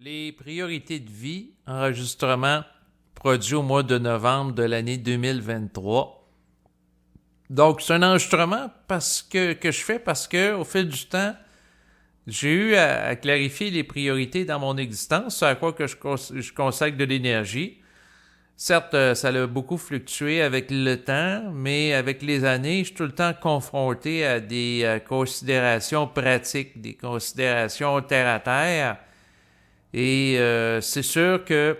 Les priorités de vie, enregistrement produit au mois de novembre de l'année 2023. Donc, c'est un enregistrement que je fais parce que au fil du temps, j'ai eu à clarifier les priorités dans mon existence, c'est à quoi que je consacre de l'énergie. Certes, ça a beaucoup fluctué avec le temps, mais avec les années, je suis tout le temps confronté à des considérations pratiques, des considérations terre à terre. Et c'est sûr que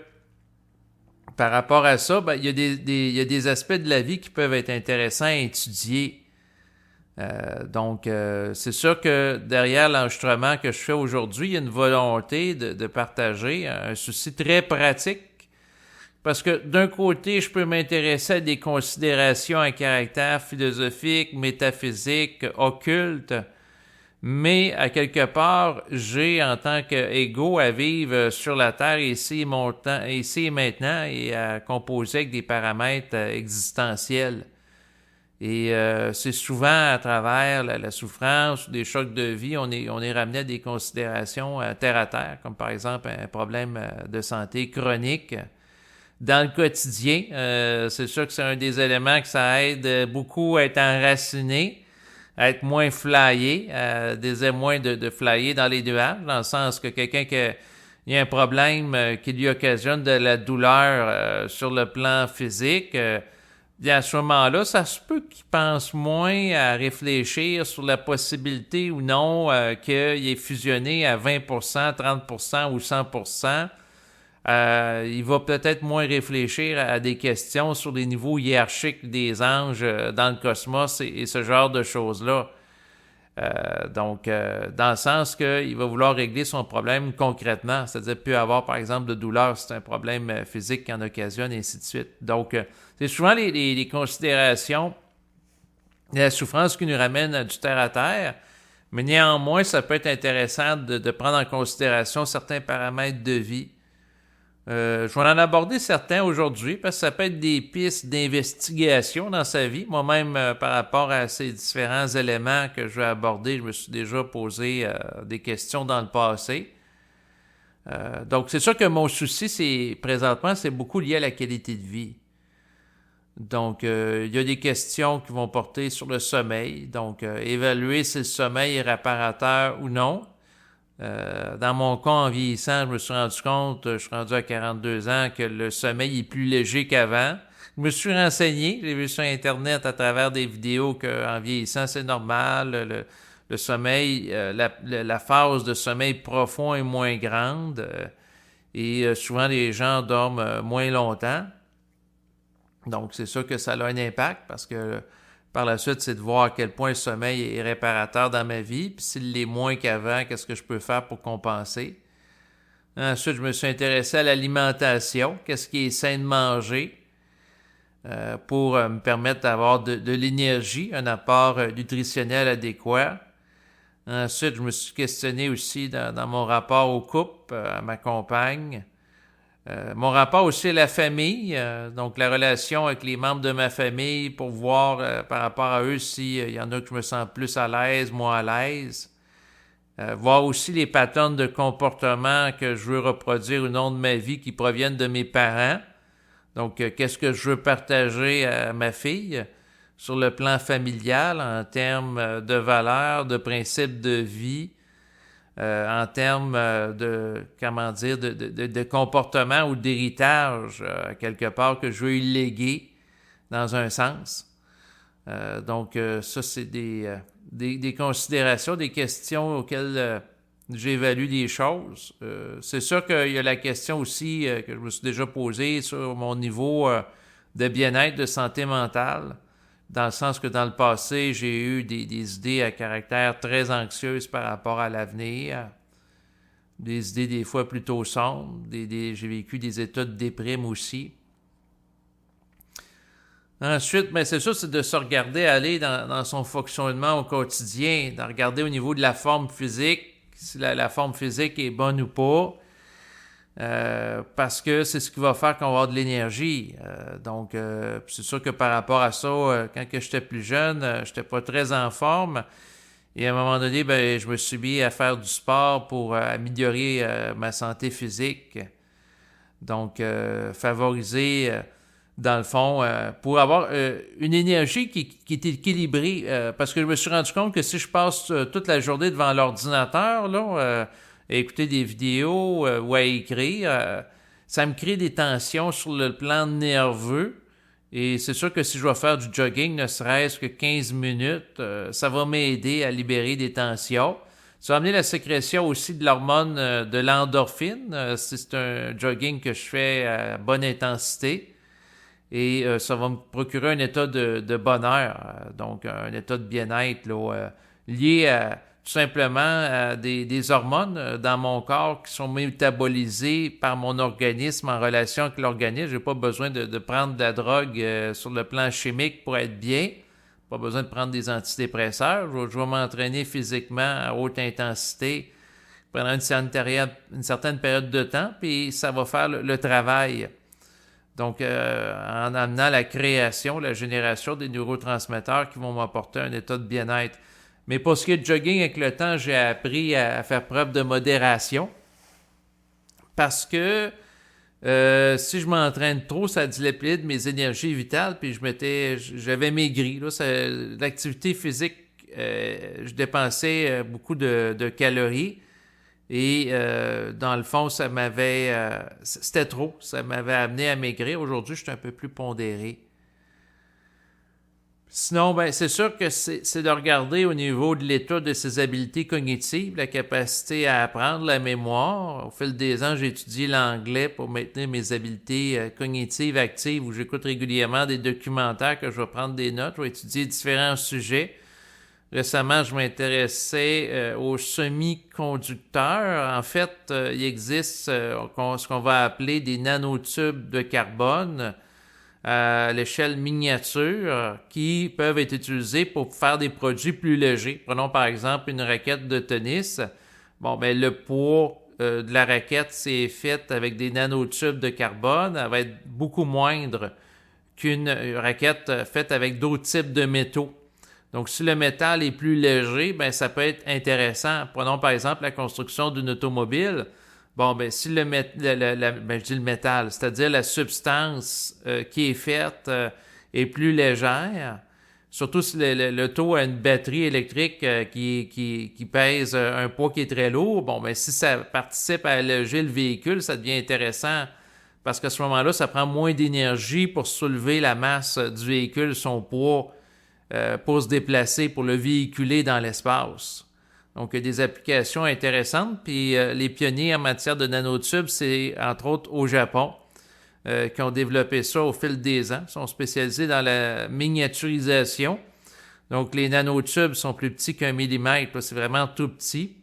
par rapport à ça, il y a des aspects de la vie qui peuvent être intéressants à étudier. C'est sûr que derrière l'enregistrement que je fais aujourd'hui, il y a une volonté de partager un souci très pratique. Parce que d'un côté, je peux m'intéresser à des considérations à caractère philosophique, métaphysique, occulte, mais à quelque part, j'ai en tant qu'ego à vivre sur la Terre ici et maintenant et à composer avec des paramètres existentiels. Et c'est souvent à travers la souffrance ou des chocs de vie, on est ramené à des considérations terre à terre, comme par exemple un problème de santé chronique. Dans le quotidien, c'est sûr que c'est un des éléments que ça aide beaucoup à être enraciné, à être moins flyé, désire moins de flyer dans les nuages, dans le sens que quelqu'un qui a un problème qui lui occasionne de la douleur sur le plan physique, bien à ce moment-là, ça se peut qu'il pense moins à réfléchir sur la possibilité ou non qu'il est fusionné à 20%, 30% ou 100%. Il va peut-être moins réfléchir à des questions sur les niveaux hiérarchiques des anges dans le cosmos et ce genre de choses-là. Dans le sens qu'il va vouloir régler son problème concrètement, c'est-à-dire plus avoir, par exemple, de douleur si c'est un problème physique qui en occasionne, et ainsi de suite. Donc, c'est souvent les considérations de la souffrance qui nous ramènent à du terre-à-terre, mais néanmoins, ça peut être intéressant de prendre en considération certains paramètres de vie. Je vais en aborder certains aujourd'hui parce que ça peut être des pistes d'investigation dans sa vie. Moi-même, par rapport à ces différents éléments que je vais aborder, je me suis déjà posé des questions dans le passé. Donc, c'est sûr que mon souci, présentement, c'est beaucoup lié à la qualité de vie. Donc, il y a des questions qui vont porter sur le sommeil. Donc, évaluer si le sommeil est réparateur ou non. Dans mon cas, en vieillissant, je me suis rendu compte, je suis rendu à 42 ans, que le sommeil est plus léger qu'avant. Je me suis renseigné, j'ai vu sur Internet à travers des vidéos qu'en vieillissant, c'est normal, le sommeil, la phase de sommeil profond est moins grande et souvent les gens dorment moins longtemps. Donc, c'est sûr que ça a un impact parce que par la suite, c'est de voir à quel point le sommeil est réparateur dans ma vie, puis s'il l'est moins qu'avant, qu'est-ce que je peux faire pour compenser. Ensuite, je me suis intéressé à l'alimentation, qu'est-ce qui est sain de manger pour me permettre d'avoir de l'énergie, un apport nutritionnel adéquat. Ensuite, je me suis questionné aussi dans mon rapport au couple, à ma compagne. Mon rapport aussi à la famille, donc la relation avec les membres de ma famille pour voir par rapport à eux s'il y en a que je me sens plus à l'aise, moins à l'aise. Voir aussi les patterns de comportement que je veux reproduire ou non de ma vie qui proviennent de mes parents. Donc, qu'est-ce que je veux partager à ma fille sur le plan familial en termes de valeurs, de principes de vie, en termes de comportement ou d'héritage, quelque part, que je veux y léguer dans un sens. Ça, c'est des considérations, des questions auxquelles j'évalue des choses. C'est sûr qu'il y a la question aussi que je me suis déjà posée sur mon niveau de bien-être, de santé mentale, dans le sens que dans le passé, j'ai eu des idées à caractère très anxieuses par rapport à l'avenir, des idées des fois plutôt sombres, j'ai vécu des états de déprime aussi. Ensuite, c'est ça, c'est de se regarder aller dans son fonctionnement au quotidien, de regarder au niveau de la forme physique, si la forme physique est bonne ou pas, parce que c'est ce qui va faire qu'on va avoir de l'énergie. C'est sûr que par rapport à ça, quand j'étais plus jeune, j'étais pas très en forme Et à un moment donné, ben, je me suis mis à faire du sport pour améliorer ma santé physique. Donc, favoriser, dans le fond, pour avoir une énergie qui est équilibrée. Parce que je me suis rendu compte que si je passe toute la journée devant l'ordinateur, là, à écouter des vidéos ou à écrire, ça me crée des tensions sur le plan nerveux. Et c'est sûr que si je vais faire du jogging, ne serait-ce que 15 minutes, ça va m'aider à libérer des tensions. Ça va amener la sécrétion aussi de l'hormone de l'endorphine. Si c'est un jogging que je fais à bonne intensité. Et ça va me procurer un état de bonheur, donc un état de bien-être là, lié à, tout simplement à des hormones dans mon corps qui sont métabolisées par mon organisme en relation avec l'organisme. Je n'ai pas besoin de prendre de la drogue sur le plan chimique pour être bien. Pas besoin de prendre des antidépresseurs. Je vais m'entraîner physiquement à haute intensité pendant une certaine période de temps, puis ça va faire le travail. Donc, en amenant la création, la génération des neurotransmetteurs qui vont m'apporter un état de bien-être. Mais pour ce qui est de jogging avec le temps, j'ai appris à faire preuve de modération parce que si je m'entraîne trop, ça dilapide mes énergies vitales, puis j'avais maigri. Là, l'activité physique, je dépensais beaucoup de calories. Et dans le fond, c'était trop. Ça m'avait amené à maigrir. Aujourd'hui, je suis un peu plus pondéré. Sinon, ben, c'est sûr que c'est de regarder au niveau de l'état de ses habiletés cognitives, la capacité à apprendre, la mémoire. Au fil des ans, j'ai étudié l'anglais pour maintenir mes habiletés cognitives actives, où j'écoute régulièrement des documentaires que je vais prendre des notes, je vais étudier différents sujets. Récemment, je m'intéressais aux semi-conducteurs. En fait, il existe ce qu'on va appeler des nanotubes de carbone à l'échelle miniature qui peuvent être utilisés pour faire des produits plus légers. Prenons par exemple une raquette de tennis. Bon, ben le poids de la raquette, c'est fait avec des nanotubes de carbone. Elle va être beaucoup moindre qu'une raquette faite avec d'autres types de métaux. Donc, si le métal est plus léger, ben ça peut être intéressant. Prenons par exemple la construction d'une automobile. Bon, ben si je dis le métal, c'est-à-dire la substance qui est faite est plus légère, surtout si l'auto a une batterie électrique qui pèse un poids qui est très lourd, bon, ben si ça participe à alléger le véhicule, ça devient intéressant parce qu'à ce moment-là, ça prend moins d'énergie pour soulever la masse du véhicule, son poids, pour se déplacer, pour le véhiculer dans l'espace. Donc, il y a des applications intéressantes. Puis, les pionniers en matière de nanotubes, c'est entre autres au Japon, qui ont développé ça au fil des ans. Ils sont spécialisés dans la miniaturisation. Donc, les nanotubes sont plus petits qu'un millimètre. Là, c'est vraiment tout petit.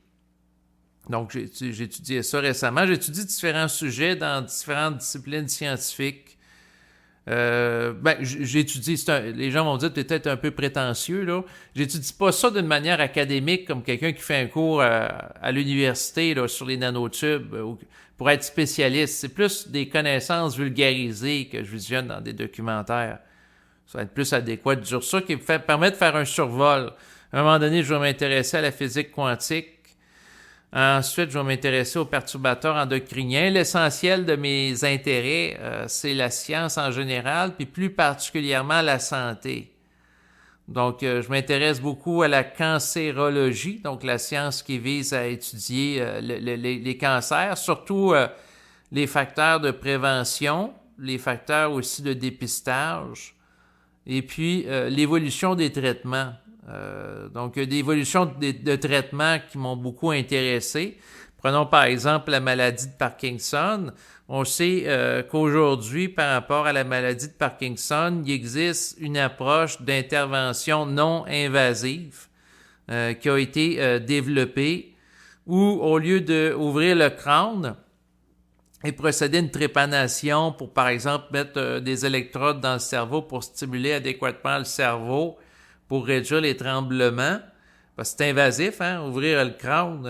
Donc, j'ai étudié ça récemment. J'ai étudié différents sujets dans différentes disciplines scientifiques. J'étudie, les gens vont dire que tu es peut-être un peu prétentieux, là. J'étudie pas ça d'une manière académique comme quelqu'un qui fait un cours à l'université là, sur les nanotubes pour être spécialiste. C'est plus des connaissances vulgarisées que je visionne dans des documentaires. Ça va être plus adéquat sur ça qui me permet de faire un survol. À un moment donné, je vais m'intéresser à la physique quantique. Ensuite, je vais m'intéresser aux perturbateurs endocriniens. L'essentiel de mes intérêts, c'est la science en général, puis plus particulièrement la santé. Donc, je m'intéresse beaucoup à la cancérologie, donc la science qui vise à étudier les cancers, surtout les facteurs de prévention, les facteurs aussi de dépistage, et puis l'évolution des traitements. Donc, il y a des évolutions de traitements qui m'ont beaucoup intéressé. Prenons par exemple la maladie de Parkinson. On sait qu'aujourd'hui, par rapport à la maladie de Parkinson, il existe une approche d'intervention non invasive qui a été développée où, au lieu d'ouvrir le crâne et procéder à une trépanation pour, par exemple, mettre des électrodes dans le cerveau pour stimuler adéquatement le cerveau, pour réduire les tremblements, parce que c'est invasif, hein, ouvrir le crâne.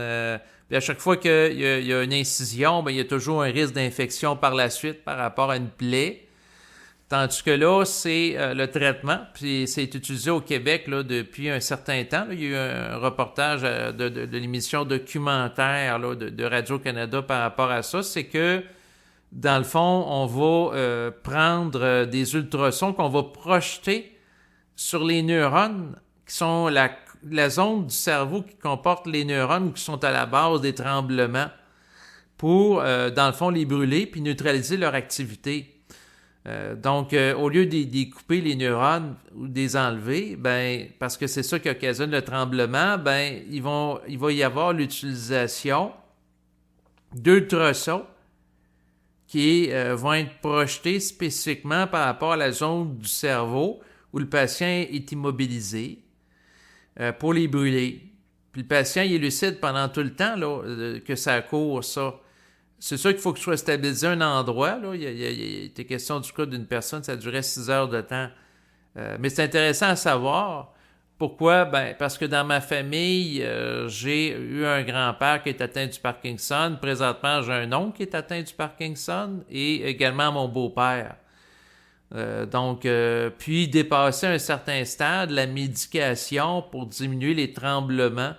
Puis à chaque fois qu'il y a une incision, ben, il y a toujours un risque d'infection par la suite par rapport à une plaie. Tandis que là, c'est le traitement, puis c'est utilisé au Québec là, depuis un certain temps. Là. Il y a eu un reportage de l'émission documentaire là, de Radio-Canada par rapport à ça. C'est que, dans le fond, on va prendre des ultrasons qu'on va projeter sur les neurones qui sont la zone du cerveau qui comporte les neurones qui sont à la base des tremblements pour, dans le fond, les brûler puis neutraliser leur activité. Donc, au lieu d'y couper les neurones ou des enlever, ben, parce que c'est ça qui occasionne le tremblement, ben, il va y avoir l'utilisation d'ultrasons qui vont être projetés spécifiquement par rapport à la zone du cerveau où le patient est immobilisé pour les brûler. Puis le patient, il est lucide pendant tout le temps là, que ça court, ça. C'est sûr qu'il faut que soit stabilisé un endroit. Là. Il était question du cas d'une personne, ça durait 6 heures de temps. Mais c'est intéressant à savoir. Pourquoi? Ben, parce que dans ma famille, j'ai eu un grand-père qui est atteint du Parkinson. Présentement, j'ai un oncle qui est atteint du Parkinson et également mon beau-père. Puis dépasser un certain stade, la médication pour diminuer les tremblements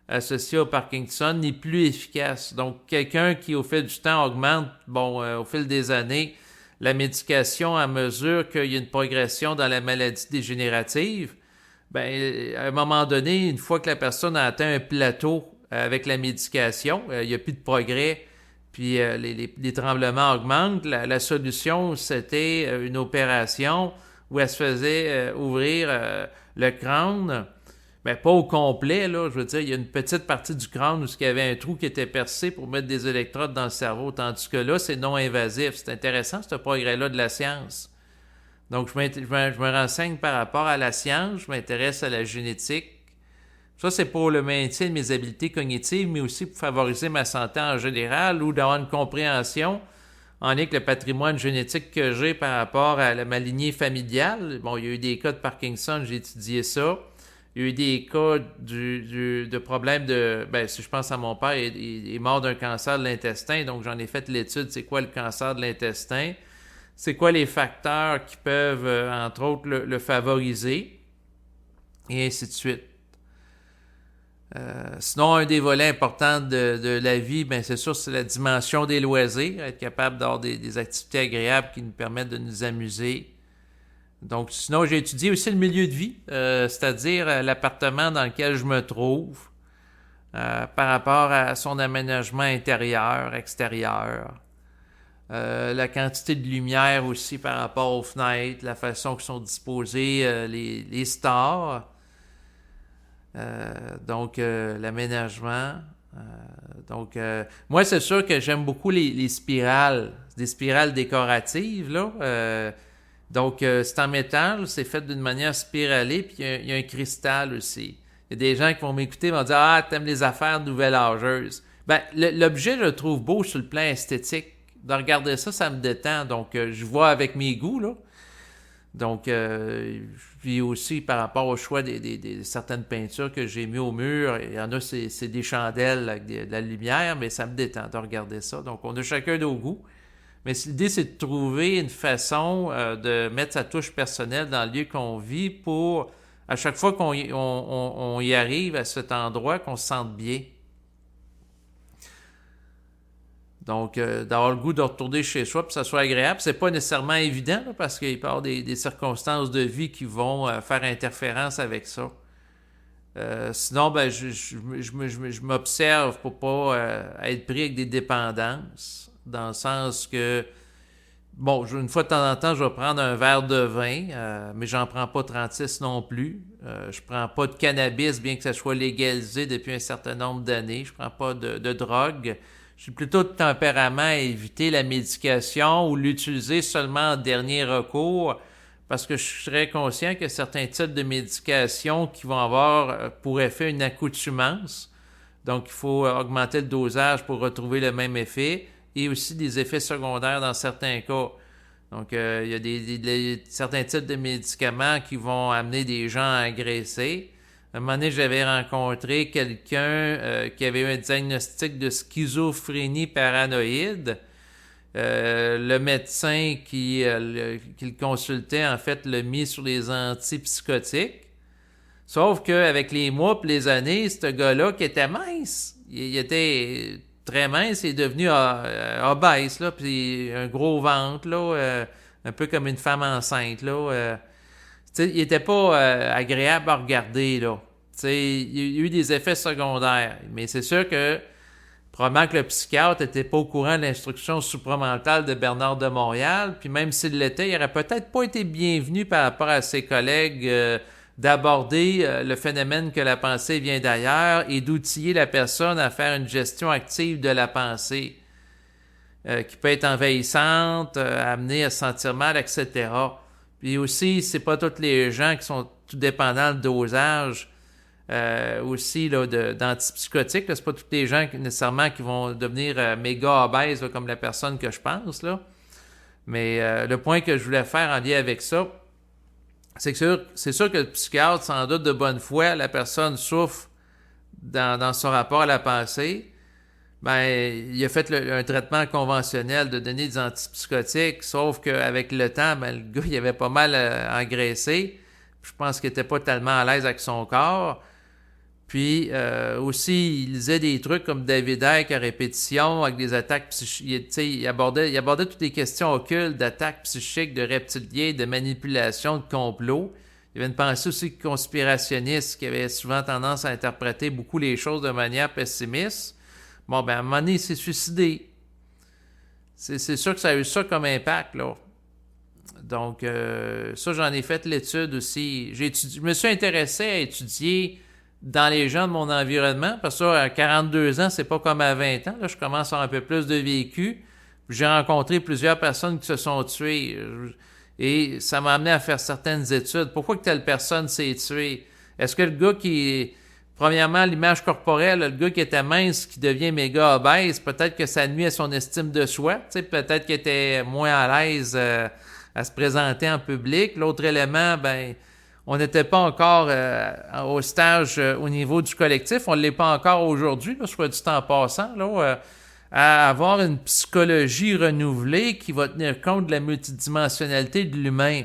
associé au Parkinson n'est plus efficace. Donc, quelqu'un qui, au fil du temps, augmente, au fil des années, la médication à mesure qu'il y a une progression dans la maladie dégénérative, ben, à un moment donné, une fois que la personne a atteint un plateau avec la médication, il n'y a plus de progrès, puis les tremblements augmentent, la solution, c'était une opération où elle se faisait ouvrir le crâne. Ben, pas au complet, là, je veux dire, il y a une petite partie du crâne où il y avait un trou qui était percé pour mettre des électrodes dans le cerveau, tandis que là, c'est non invasif. C'est intéressant, ce progrès-là de la science. Donc, je me renseigne par rapport à la science, je m'intéresse à la génétique. Ça, c'est pour le maintien de mes habiletés cognitives, mais aussi pour favoriser ma santé en général ou d'avoir une compréhension en lien avec le patrimoine génétique que j'ai par rapport à ma lignée familiale. Bon, il y a eu des cas de Parkinson, j'ai étudié ça. Il y a eu des cas de problèmes de... Ben, si je pense à mon père, il est mort d'un cancer de l'intestin, donc j'en ai fait l'étude, c'est quoi le cancer de l'intestin, c'est quoi les facteurs qui peuvent, entre autres, le favoriser, et ainsi de suite. Sinon, un des volets importants de la vie, ben c'est sûr, c'est la dimension des loisirs, être capable d'avoir des activités agréables qui nous permettent de nous amuser. Donc, sinon, j'ai étudié aussi le milieu de vie, c'est-à-dire l'appartement dans lequel je me trouve, par rapport à son aménagement intérieur, extérieur, la quantité de lumière aussi par rapport aux fenêtres, la façon que sont disposés les stores, l'aménagement. Moi, c'est sûr que j'aime beaucoup les spirales, des spirales décoratives, là. C'est en métal, c'est fait d'une manière spiralée, puis il y a un cristal aussi. Il y a des gens qui vont m'écouter et vont dire « Ah, t'aimes les affaires nouvelle-âgeuses. » Ben, l'objet, je le trouve beau sur le plan esthétique. De regarder ça, ça me détend. Donc, je vois avec mes goûts, là. Donc, puis aussi par rapport au choix des certaines peintures que j'ai mis au mur, il y en a, c'est des chandelles avec de la lumière, mais ça me détend de regarder ça. Donc, on a chacun nos goûts. Mais l'idée, c'est de trouver une façon de mettre sa touche personnelle dans le lieu qu'on vit pour, à chaque fois qu'on y arrive à cet endroit, qu'on se sente bien. Donc, d'avoir le goût de retourner chez soi, puis que ça soit agréable, c'est pas nécessairement évident, là, parce qu'il peut y avoir des circonstances de vie qui vont faire interférence avec ça. Sinon, ben, je m'observe pour pas être pris avec des dépendances. Dans le sens que, une fois de temps en temps, je vais prendre un verre de vin, mais j'en prends pas 36 non plus. Je prends pas de cannabis, bien que ça soit légalisé depuis un certain nombre d'années. Je prends pas de drogue. Je suis plutôt de tempérament à éviter la médication ou l'utiliser seulement en dernier recours, parce que je serais conscient que certains types de médications qui vont avoir pour effet une accoutumance. Donc, il faut augmenter le dosage pour retrouver le même effet. Et aussi des effets secondaires dans certains cas. Donc, il y a certains types de médicaments qui vont amener des gens à engraisser. À un moment donné, j'avais rencontré quelqu'un qui avait eu un diagnostic de schizophrénie paranoïde. Le médecin qui le consultait, en fait, l'a mis sur les antipsychotiques. Sauf qu'avec les mois et les années, ce gars-là qui était mince, il était très mince, il est devenu obèse, là, puis un gros ventre, là, un peu comme une femme enceinte, là. Il était pas agréable à regarder, là. Il y a eu des effets secondaires, mais c'est sûr que probablement que le psychiatre n'était pas au courant de l'instruction supramentale de Bernard de Montréal, puis même s'il l'était, il n'aurait peut-être pas été bienvenu par rapport à ses collègues d'aborder le phénomène que la pensée vient d'ailleurs et d'outiller la personne à faire une gestion active de la pensée qui peut être envahissante, amener à se sentir mal, etc. Puis aussi, c'est pas tous les gens qui sont tout dépendants de dosage aussi là, d'antipsychotiques. C'est pas tous les gens nécessairement qui vont devenir méga obèses là, comme la personne que je pense. Là. Mais le point que je voulais faire en lien avec ça, c'est sûr que le psychiatre, sans doute de bonne foi, la personne souffre dans son rapport à la pensée. Ben, il a fait un traitement conventionnel de donner des antipsychotiques, sauf qu'avec le temps, ben, le gars, il avait pas mal engraissé. Je pense qu'il était pas tellement à l'aise avec son corps. Puis aussi, il lisait des trucs comme David Icke à répétition, avec des attaques psychiques. Il abordait toutes les questions occultes d'attaques psychiques, de reptiliens, de manipulation, de complot. Il y avait une pensée aussi conspirationniste qui avait souvent tendance à interpréter beaucoup les choses de manière pessimiste. Bon, ben, à un moment donné, il s'est suicidé. C'est sûr que ça a eu ça comme impact, là. Donc, ça, j'en ai fait l'étude aussi. Je me suis intéressé à étudier dans les gens de mon environnement, parce que ça, à 42 ans, c'est pas comme à 20 ans. Là, je commence à avoir un peu plus de vécu. J'ai rencontré plusieurs personnes qui se sont tuées. Et ça m'a amené à faire certaines études. Pourquoi que telle personne s'est tuée? Est-ce que le gars qui... Premièrement, l'image corporelle, le gars qui était mince, qui devient méga obèse, peut-être que ça nuit à son estime de soi. Peut-être qu'il était moins à l'aise à se présenter en public. L'autre élément, ben, on n'était pas encore au stage au niveau du collectif. On ne l'est pas encore aujourd'hui, là, soit dit en passant, là, à avoir une psychologie renouvelée qui va tenir compte de la multidimensionnalité de l'humain.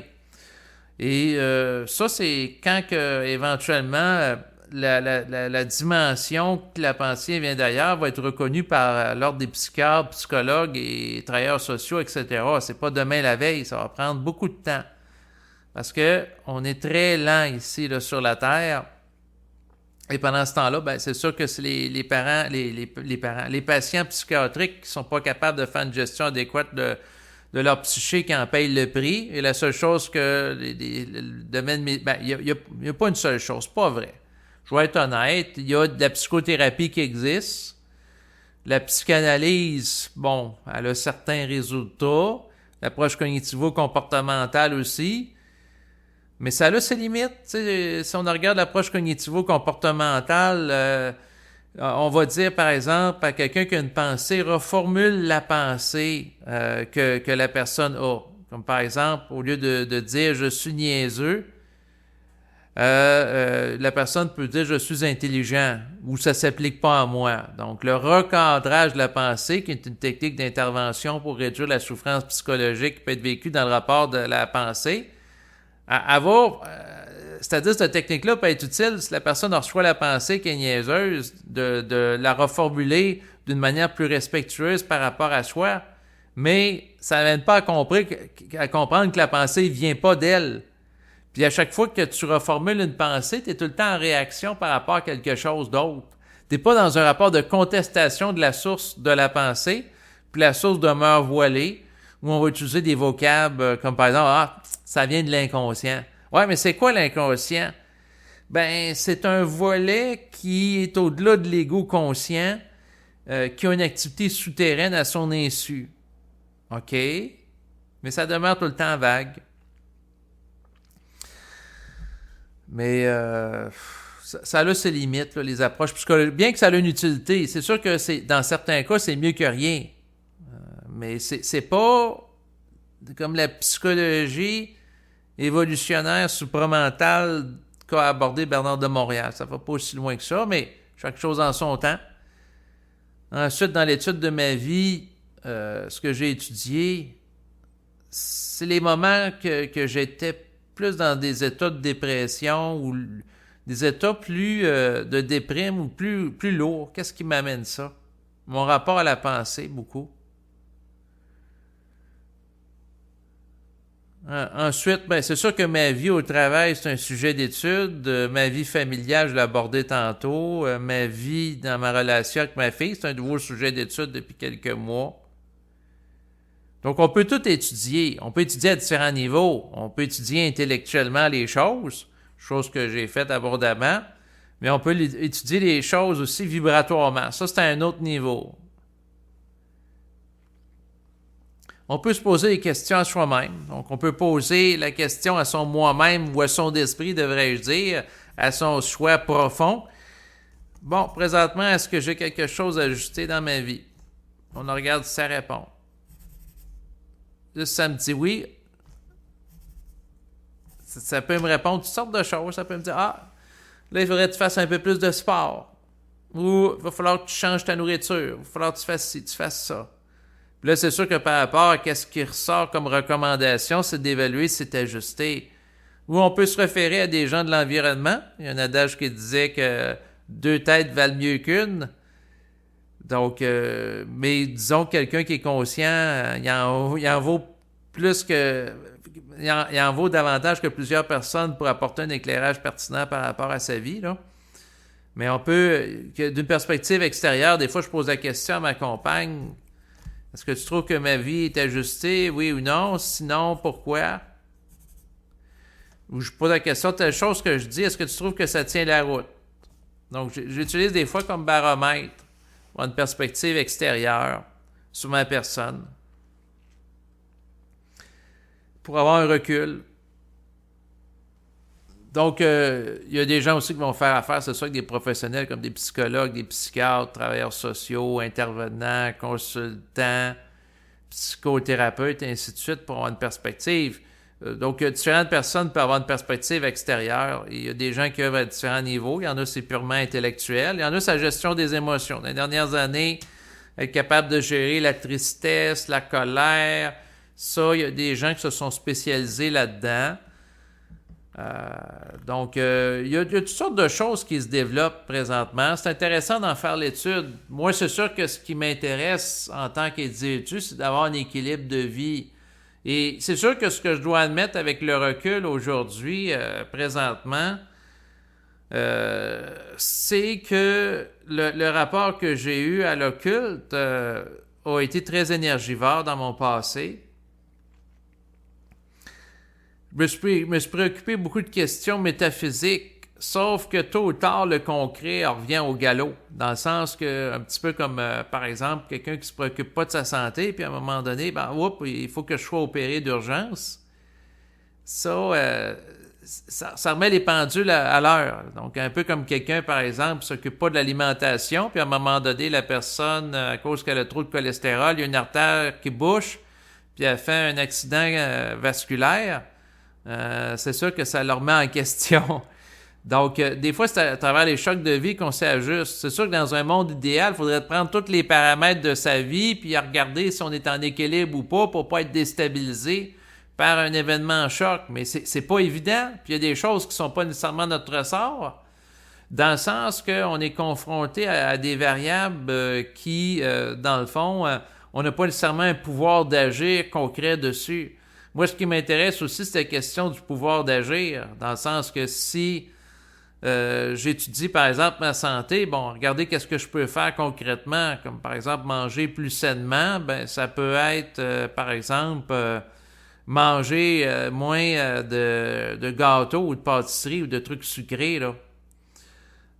Et ça, c'est quand que, éventuellement... La dimension que la pensée vient d'ailleurs va être reconnue par l'ordre des psychiatres, psychologues et travailleurs sociaux, etc. C'est pas demain la veille, ça va prendre beaucoup de temps. Parce que on est très lent ici là, sur la Terre. Et pendant ce temps-là, ben, c'est sûr que c'est les parents, les patients psychiatriques qui sont pas capables de faire une gestion adéquate de leur psyché qui en payent le prix. Et la seule chose que le domaine... Ben, il y a pas une seule chose, c'est pas vrai. Je vais être honnête, il y a de la psychothérapie qui existe. La psychanalyse, bon, elle a certains résultats. L'approche cognitivo-comportementale aussi. Mais ça a ses limites. T'sais, si on regarde l'approche cognitivo-comportementale, on va dire, par exemple, à quelqu'un qui a une pensée, reformule la pensée que la personne a. Comme par exemple, au lieu de dire « je suis niaiseux », la personne peut dire « je suis intelligent » ou « ça ne s'applique pas à moi ». Donc, le recadrage de la pensée, qui est une technique d'intervention pour réduire la souffrance psychologique qui peut être vécue dans le rapport de la pensée, c'est-à-dire cette technique-là peut être utile si la personne reçoit la pensée qui est niaiseuse, de la reformuler d'une manière plus respectueuse par rapport à soi, mais ça n'amène pas à comprendre que la pensée ne vient pas d'elle. Puis à chaque fois que tu reformules une pensée, tu es tout le temps en réaction par rapport à quelque chose d'autre. Tu n'es pas dans un rapport de contestation de la source de la pensée, puis la source demeure voilée, où on va utiliser des vocables comme par exemple « Ah, ça vient de l'inconscient ». Ouais, mais c'est quoi l'inconscient? Ben, c'est un volet qui est au-delà de l'ego conscient, qui a une activité souterraine à son insu. OK? Mais ça demeure tout le temps vague. Mais ça a ses limites, là, les approches psychologiques. Bien que ça a une utilité, c'est sûr que dans certains cas, c'est mieux que rien. Mais c'est pas comme la psychologie évolutionnaire supramentale qu'a abordé Bernard de Montréal. Ça va pas aussi loin que ça, mais chaque chose en son temps. Ensuite, dans l'étude de ma vie, ce que j'ai étudié, c'est les moments que j'étais plus dans des états de dépression ou des états plus de déprime ou plus lourds. Qu'est-ce qui m'amène ça? Mon rapport à la pensée, beaucoup. Ensuite, ben, c'est sûr que ma vie au travail, c'est un sujet d'étude. Ma vie familiale, je l'ai abordé tantôt. Ma vie dans ma relation avec ma fille, c'est un nouveau sujet d'étude depuis quelques mois. Donc, on peut tout étudier. On peut étudier à différents niveaux. On peut étudier intellectuellement les choses, chose que j'ai faite abondamment, mais on peut étudier les choses aussi vibratoirement. Ça, c'est à un autre niveau. On peut se poser des questions à soi-même. Donc, on peut poser la question à son moi-même ou à son esprit, devrais-je dire, à son soi profond. Bon, présentement, est-ce que j'ai quelque chose à ajuster dans ma vie? On regarde si ça répond. Là, si ça me dit oui, ça peut me répondre toutes sortes de choses. Ça peut me dire, ah, là, il faudrait que tu fasses un peu plus de sport. Ou il va falloir que tu changes ta nourriture. Il va falloir que tu fasses ci, tu fasses ça. Puis là, c'est sûr que par rapport à ce qui ressort comme recommandation, c'est d'évaluer si c'est ajusté. Ou on peut se référer à des gens de l'environnement. Il y a un adage qui disait que 2 têtes valent mieux qu'une. Donc, mais disons que quelqu'un qui est conscient, il en vaut plus que... Il en vaut davantage que plusieurs personnes pour apporter un éclairage pertinent par rapport à sa vie, là. Mais on peut, d'une perspective extérieure, des fois je pose la question à ma compagne, est-ce que tu trouves que ma vie est ajustée, oui ou non? Sinon, pourquoi? Ou je pose la question, telle chose que je dis, est-ce que tu trouves que ça tient la route? Donc, j'utilise des fois comme baromètre, pour une perspective extérieure sur ma personne, pour avoir un recul. Donc, il y a des gens aussi qui vont faire affaire, c'est ça, avec des professionnels comme des psychologues, des psychiatres, travailleurs sociaux, intervenants, consultants, psychothérapeutes, et ainsi de suite, pour avoir une perspective. Donc, différentes personnes peuvent avoir une perspective extérieure. Il y a des gens qui œuvrent à différents niveaux. Il y en a, c'est purement intellectuel. Il y en a, c'est la gestion des émotions. Dans les dernières années, être capable de gérer la tristesse, la colère, ça, il y a des gens qui se sont spécialisés là-dedans. Donc, il y a toutes sortes de choses qui se développent présentement. C'est intéressant d'en faire l'étude. Moi, c'est sûr que ce qui m'intéresse en tant qu'individu, c'est d'avoir un équilibre de vie. Et c'est sûr que ce que je dois admettre avec le recul aujourd'hui, présentement, c'est que le rapport que j'ai eu à l'occulte a été très énergivore dans mon passé. Je me suis préoccupé beaucoup de questions métaphysiques, sauf que tôt ou tard, le concret revient au galop. Dans le sens que, un petit peu comme, par exemple, quelqu'un qui se préoccupe pas de sa santé, puis à un moment donné, il faut que je sois opéré d'urgence. Ça remet les pendules à l'heure. Donc, un peu comme quelqu'un, par exemple, qui s'occupe pas de l'alimentation, puis à un moment donné, la personne, à cause qu'elle a trop de cholestérol, il y a une artère qui bouche, puis elle fait un accident vasculaire. C'est sûr que ça le remet en question. Donc, des fois, c'est à travers les chocs de vie qu'on s'ajuste. C'est sûr que dans un monde idéal, il faudrait prendre tous les paramètres de sa vie puis regarder si on est en équilibre ou pas pour pas être déstabilisé par un événement choc. Mais c'est pas évident. Puis il y a des choses qui sont pas nécessairement notre ressort, dans le sens qu'on est confronté à des variables qui, dans le fond, on n'a pas nécessairement un pouvoir d'agir concret dessus. Moi, ce qui m'intéresse aussi, c'est la question du pouvoir d'agir, dans le sens que si j'étudie, par exemple, ma santé, bon, regardez qu'est-ce que je peux faire concrètement, comme par exemple manger plus sainement, ben ça peut être, par exemple, manger moins de gâteaux ou de pâtisseries ou de trucs sucrés, là.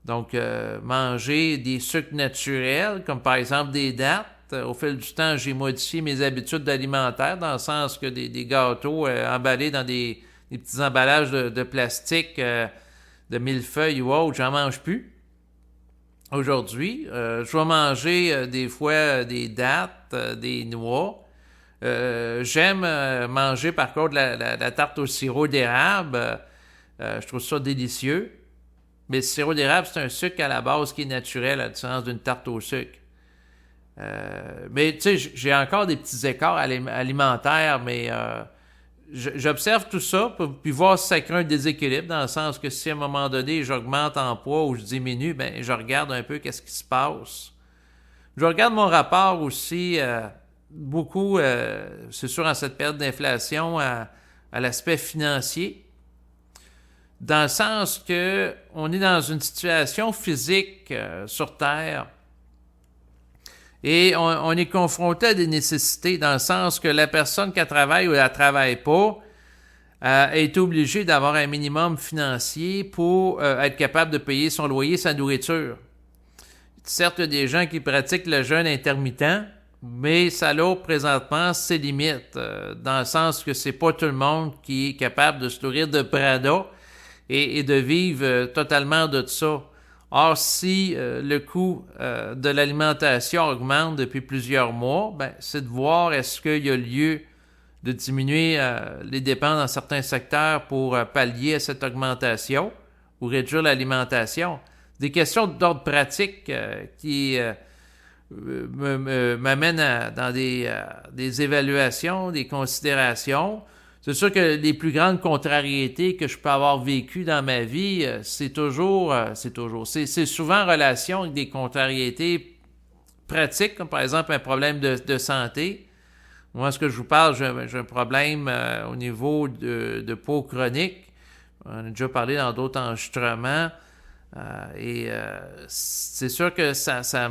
Donc, manger des sucres naturels, comme par exemple des dattes. Au fil du temps, j'ai modifié mes habitudes alimentaires dans le sens que des gâteaux emballés dans des petits emballages de plastique de millefeuille ou autre, j'en mange plus. Aujourd'hui, je vais manger des fois des dattes, des noix. J'aime manger par contre la tarte au sirop d'érable. Je trouve ça délicieux. Mais le sirop d'érable, c'est un sucre à la base qui est naturel, à la différence d'une tarte au sucre. Mais tu sais, j'ai encore des petits écarts alimentaires, mais j'observe tout ça, puis voir si ça crée un déséquilibre, dans le sens que si à un moment donné, j'augmente en poids ou je diminue, ben je regarde un peu qu'est-ce qui se passe. Je regarde mon rapport aussi, beaucoup, c'est sûr, en cette période d'inflation, à l'aspect financier, dans le sens que on est dans une situation physique sur Terre et on est confronté à des nécessités, dans le sens que la personne qui travaille ou elle ne travaille pas est obligée d'avoir un minimum financier pour être capable de payer son loyer, sa nourriture. Certes, il y a des gens qui pratiquent le jeûne intermittent, mais ça a présentement ses limites, dans le sens que c'est pas tout le monde qui est capable de se nourrir de Prada et de vivre totalement de ça. Or, si le coût de l'alimentation augmente depuis plusieurs mois, ben, c'est de voir est-ce qu'il y a lieu de diminuer les dépenses dans certains secteurs pour pallier à cette augmentation ou réduire l'alimentation. Des questions d'ordre pratique qui m'amènent dans des évaluations, des considérations. C'est sûr que les plus grandes contrariétés que je peux avoir vécues dans ma vie, c'est souvent en relation avec des contrariétés pratiques, comme par exemple un problème de santé. Moi, ce que je vous parle, j'ai un problème au niveau de peau chronique. On a déjà parlé dans d'autres enregistrements. C'est sûr que ça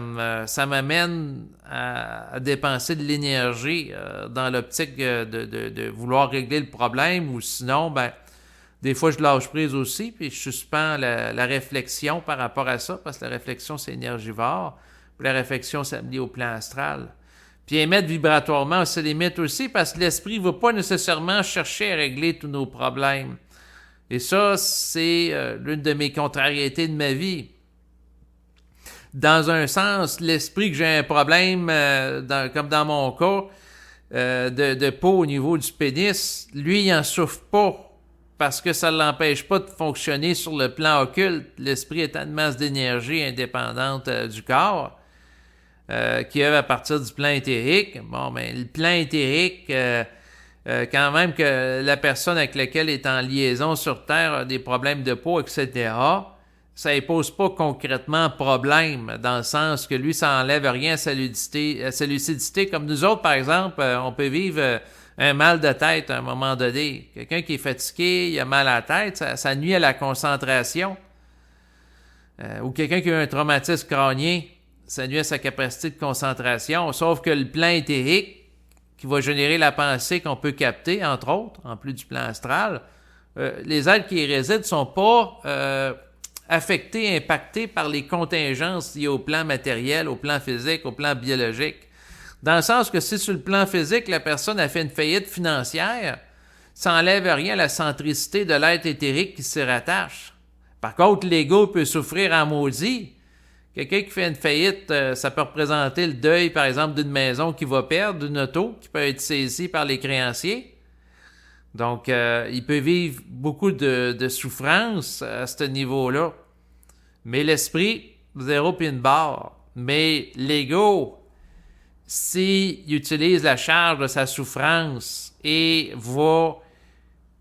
m'amène à dépenser de l'énergie dans l'optique de vouloir régler le problème, ou sinon, ben, des fois je lâche prise aussi, puis je suspends la réflexion par rapport à ça, parce que la réflexion c'est énergivore, puis la réflexion ça me lie au plan astral. Puis émettre vibratoirement, c'est limite aussi, parce que l'esprit ne va pas nécessairement chercher à régler tous nos problèmes. Et ça, c'est l'une de mes contrariétés de ma vie. Dans un sens, l'esprit que j'ai un problème, comme dans mon cas, de peau au niveau du pénis, lui, il n'en souffre pas parce que ça ne l'empêche pas de fonctionner sur le plan occulte. L'esprit est une masse d'énergie indépendante du corps qui œuvre à partir du plan éthérique. Bon, ben, le plan éthérique... quand même que la personne avec laquelle elle est en liaison sur Terre a des problèmes de peau, etc., ça ne pose pas concrètement problème, dans le sens que lui, ça n'enlève rien à sa lucidité. Comme nous autres, par exemple, on peut vivre un mal de tête à un moment donné. Quelqu'un qui est fatigué, il a mal à la tête, ça nuit à la concentration. Ou quelqu'un qui a un traumatisme crânien, ça nuit à sa capacité de concentration. Sauf que le plan éthérique, qui va générer la pensée qu'on peut capter, entre autres, en plus du plan astral, les êtres qui y résident ne sont pas affectés, impactés par les contingences liées au plan matériel, au plan physique, au plan biologique. Dans le sens que si sur le plan physique, la personne a fait une faillite financière, ça n'enlève rien à la centricité de l'être éthérique qui s'y rattache. Par contre, l'ego peut souffrir en maudit. Quelqu'un qui fait une faillite, ça peut représenter le deuil, par exemple, d'une maison qui va perdre, d'une auto qui peut être saisie par les créanciers. Donc, il peut vivre beaucoup de souffrance à ce niveau-là. Mais l'esprit, zéro puis une barre. Mais l'ego, s'il utilise la charge de sa souffrance et va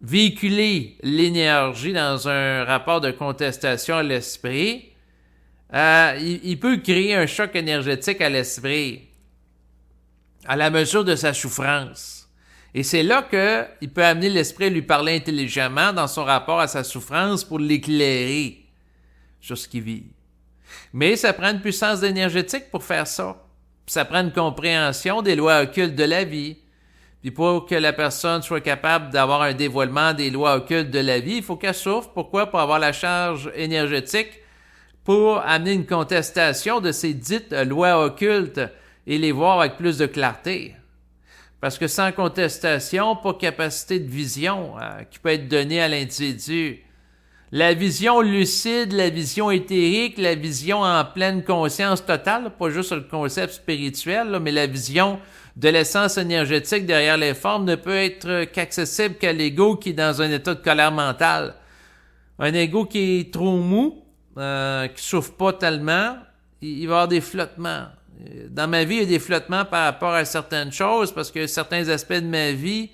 véhiculer l'énergie dans un rapport de contestation à l'esprit, il peut créer un choc énergétique à l'esprit à la mesure de sa souffrance. Et c'est là qu'il peut amener l'esprit à lui parler intelligemment dans son rapport à sa souffrance pour l'éclairer sur ce qu'il vit. Mais ça prend une puissance énergétique pour faire ça. Puis ça prend une compréhension des lois occultes de la vie. Puis pour que la personne soit capable d'avoir un dévoilement des lois occultes de la vie, il faut qu'elle souffre. Pourquoi? Pour avoir la charge énergétique pour amener une contestation de ces dites lois occultes et les voir avec plus de clarté. Parce que sans contestation, pas capacité de vision qui peut être donnée à l'individu. La vision lucide, la vision éthérique, la vision en pleine conscience totale, pas juste le concept spirituel, là, mais la vision de l'essence énergétique derrière les formes ne peut être qu'accessible qu'à l'ego qui est dans un état de colère mentale. Un ego qui est trop mou, qui souffre pas tellement, il va y avoir des flottements. Dans ma vie, il y a des flottements par rapport à certaines choses parce qu'il y a certains aspects de ma vie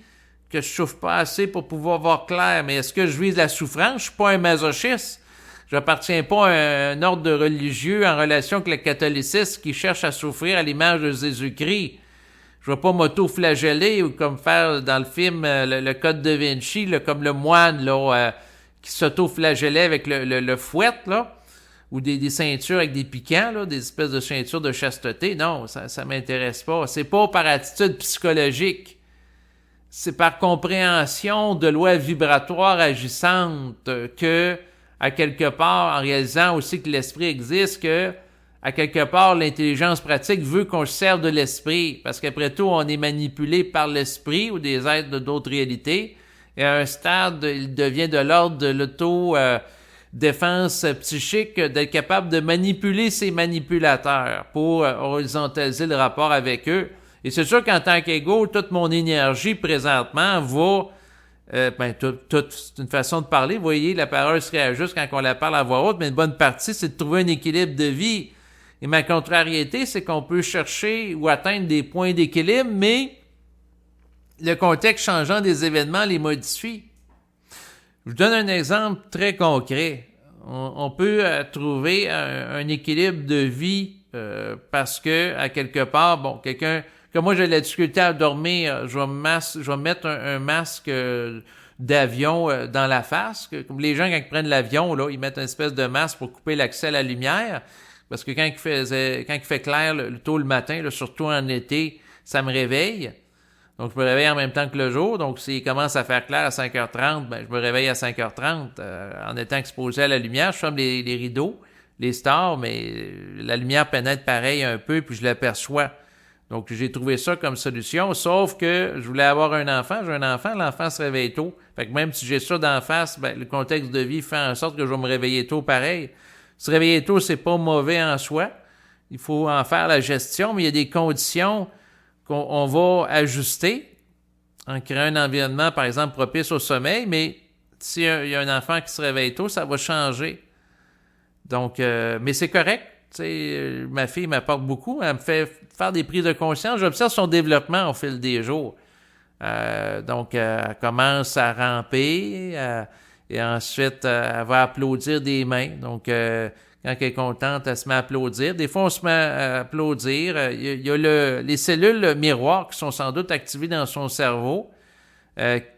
que je souffre pas assez pour pouvoir voir clair. Mais est-ce que je vise la souffrance? Je suis pas un masochiste. Je n'appartiens pas à un ordre de religieux en relation avec le catholicisme qui cherche à souffrir à l'image de Jésus-Christ. Je ne vais pas m'auto-flageller ou comme faire dans le film le Code de Vinci, là, comme le moine là, qui s'auto-flagellait avec le fouet, là, ou des ceintures avec des piquants, là, des espèces de ceintures de chasteté. Non, ça m'intéresse pas. C'est pas par attitude psychologique. C'est par compréhension de lois vibratoires agissantes que, à quelque part, en réalisant aussi que l'esprit existe, que, à quelque part, l'intelligence pratique veut qu'on se serve de l'esprit. Parce qu'après tout, on est manipulé par l'esprit ou des êtres d'autres réalités. Et à un stade, il devient de l'ordre de l'auto-défense psychique d'être capable de manipuler ses manipulateurs pour horizontaliser le rapport avec eux. Et c'est sûr qu'en tant qu'ego, toute mon énergie présentement va... c'est une façon de parler. Vous voyez, la parole se réajuste quand on la parle à voix haute, mais une bonne partie, c'est de trouver un équilibre de vie. Et ma contrariété, c'est qu'on peut chercher ou atteindre des points d'équilibre, mais le contexte changeant des événements les modifie. Je vous donne un exemple très concret. On peut trouver un équilibre de vie parce que, à quelque part, bon, quelqu'un... Comme moi, j'ai de la difficulté à dormir, je vais me mettre un masque d'avion dans la face. Comme les gens, quand ils prennent l'avion, là, ils mettent une espèce de masque pour couper l'accès à la lumière. Parce que quand il fait clair tôt le matin, là, surtout en été, ça me réveille. Donc, je me réveille en même temps que le jour. Donc, s'il commence à faire clair à 5h30, ben, je me réveille à 5h30 en étant exposé à la lumière. Je ferme les rideaux, les stores, mais la lumière pénètre pareil un peu, puis je l'aperçois. Donc, j'ai trouvé ça comme solution, sauf que je voulais avoir un enfant. J'ai un enfant, l'enfant se réveille tôt. Fait que même si j'ai ça d'en face, ben, le contexte de vie fait en sorte que je vais me réveiller tôt pareil. Se réveiller tôt, c'est pas mauvais en soi. Il faut en faire la gestion, mais il y a des conditions qu'on va ajuster en créant un environnement, par exemple, propice au sommeil, mais s'il y a un enfant qui se réveille tôt, ça va changer. Donc, mais c'est correct. Tu sais, ma fille m'apporte beaucoup. Elle me fait faire des prises de conscience. J'observe son développement au fil des jours. Donc, elle commence à ramper et ensuite, elle va applaudir des mains. Donc, quand elle est contente, elle se met à applaudir. Des fois, on se met à applaudir. Il y a les cellules miroirs qui sont sans doute activées dans son cerveau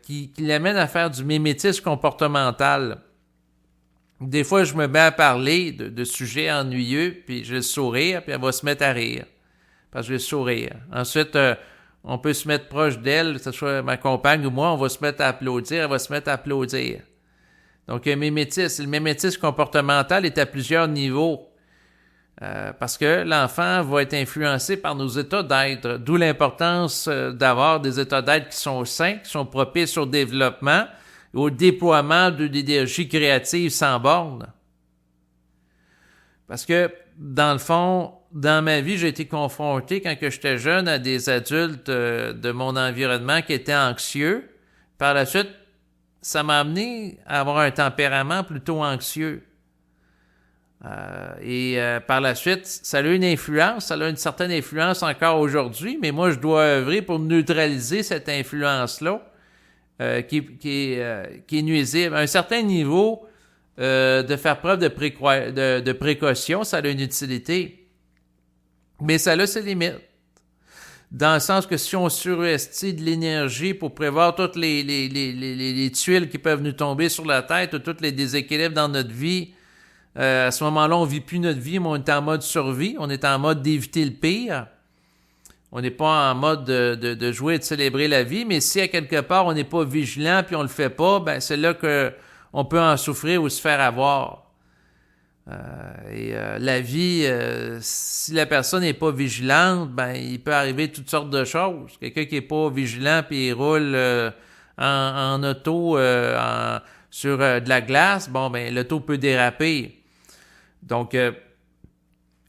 qui l'amènent à faire du mimétisme comportemental. Des fois, je me mets à parler de sujets ennuyeux, puis je vais sourire, puis elle va se mettre à rire. Parce que je vais sourire. Ensuite, on peut se mettre proche d'elle, que ce soit ma compagne ou moi, on va se mettre à applaudir, elle va se mettre à applaudir. Donc, un mimétisme. Le mimétisme comportemental est à plusieurs niveaux. Parce que l'enfant va être influencé par nos états d'être, d'où l'importance d'avoir des états d'être qui sont sains, qui sont propices au développement, au déploiement de l'énergie créative sans borne. Parce que, dans le fond, dans ma vie, j'ai été confronté, quand que j'étais jeune, à des adultes de mon environnement qui étaient anxieux. Par la suite, ça m'a amené à avoir un tempérament plutôt anxieux. Par la suite, ça a eu une influence, ça a une certaine influence encore aujourd'hui, mais moi, je dois œuvrer pour neutraliser cette influence-là. Qui est nuisible. À un certain niveau, de faire preuve de précaution, ça a une utilité. Mais ça a ses limites. Dans le sens que si on surestime de l'énergie pour prévoir toutes les tuiles qui peuvent nous tomber sur la tête ou tous les déséquilibres dans notre vie, à ce moment-là, on ne vit plus notre vie, mais on est en mode survie. On est en mode d'éviter le pire. On n'est pas en mode de jouer et de célébrer la vie, mais si à quelque part on n'est pas vigilant puis on le fait pas, ben c'est là qu'on peut en souffrir ou se faire avoir. La vie, si la personne n'est pas vigilante, ben il peut arriver toutes sortes de choses. Quelqu'un qui n'est pas vigilant puis il roule en auto sur de la glace, bon ben l'auto peut déraper. Donc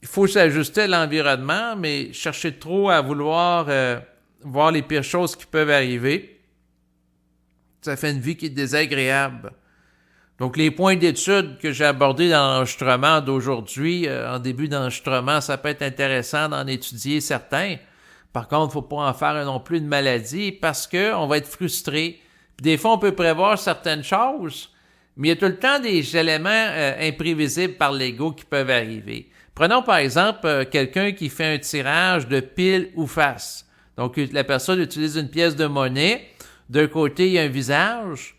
il faut s'ajuster à l'environnement, mais chercher trop à vouloir voir les pires choses qui peuvent arriver, ça fait une vie qui est désagréable. Donc, les points d'étude que j'ai abordés dans l'enregistrement d'aujourd'hui, en début d'enregistrement, ça peut être intéressant d'en étudier certains. Par contre, il ne faut pas en faire non plus une maladie parce qu'on va être frustré. Puis des fois, on peut prévoir certaines choses, mais il y a tout le temps des éléments imprévisibles par l'ego qui peuvent arriver. Prenons par exemple quelqu'un qui fait un tirage de pile ou face. Donc, la personne utilise une pièce de monnaie. D'un côté, il y a un visage.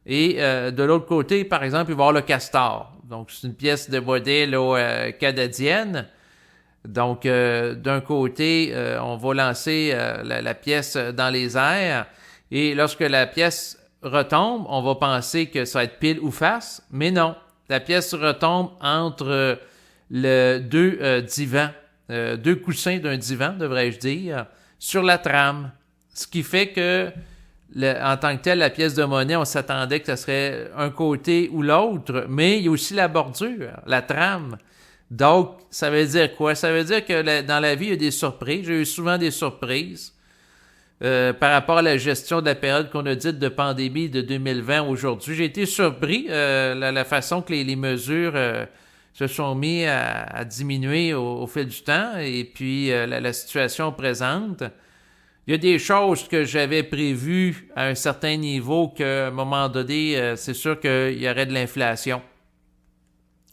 Et de l'autre côté, par exemple, il va y avoir le castor. Donc, c'est une pièce de monnaie là, canadienne. Donc, d'un côté, on va lancer la pièce dans les airs. Et lorsque la pièce retombe, on va penser que ça va être pile ou face. Mais non, la pièce retombe entre deux divans, deux coussins d'un divan, devrais-je dire, sur la trame. Ce qui fait que en tant que tel, la pièce de monnaie, on s'attendait que ce serait un côté ou l'autre, mais il y a aussi la bordure, la trame. Donc, ça veut dire quoi? Ça veut dire que dans la vie, il y a des surprises. J'ai eu souvent des surprises par rapport à la gestion de la période qu'on a dite de pandémie de 2020 aujourd'hui. J'ai été surpris la façon que les mesures se sont mis à diminuer au fil du temps et puis la situation présente. Il y a des choses que j'avais prévues à un certain niveau qu'à un moment donné, c'est sûr qu'il y aurait de l'inflation.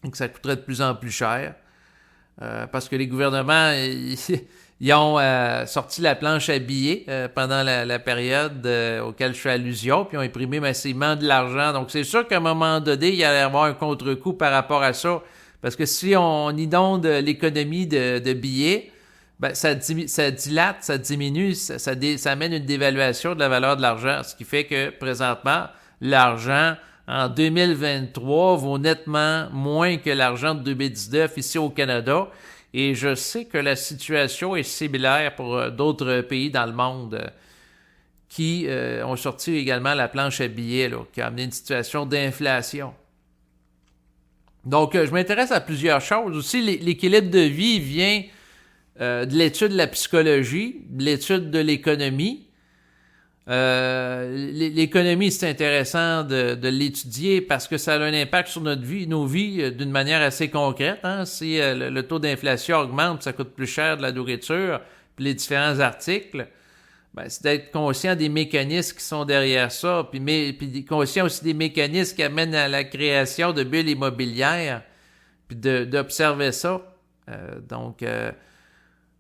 Donc, ça coûterait de plus en plus cher. Parce que les gouvernements, ils ont sorti la planche à billets pendant la période auquel je fais allusion, puis ils ont imprimé massivement de l'argent. Donc, c'est sûr qu'à un moment donné, il y allait y avoir un contre-coup par rapport à ça. Parce que si on inonde l'économie de billets, ben, ça dilate, ça diminue, ça amène une dévaluation de la valeur de l'argent, ce qui fait que présentement, l'argent en 2023 vaut nettement moins que l'argent de 2019 ici au Canada. Et je sais que la situation est similaire pour d'autres pays dans le monde qui ont sorti également la planche à billets, là, qui a amené une situation d'inflation. Donc, je m'intéresse à plusieurs choses. Aussi, l'équilibre de vie vient de l'étude de la psychologie, de l'étude de l'économie. L'économie, c'est intéressant de l'étudier parce que ça a un impact sur nos vies d'une manière assez concrète. Hein? Si le taux d'inflation augmente, ça coûte plus cher de la nourriture, puis les différents articles, ben, c'est d'être conscient des mécanismes qui sont derrière ça, puis conscient aussi des mécanismes qui amènent à la création de bulles immobilières, puis d'observer ça.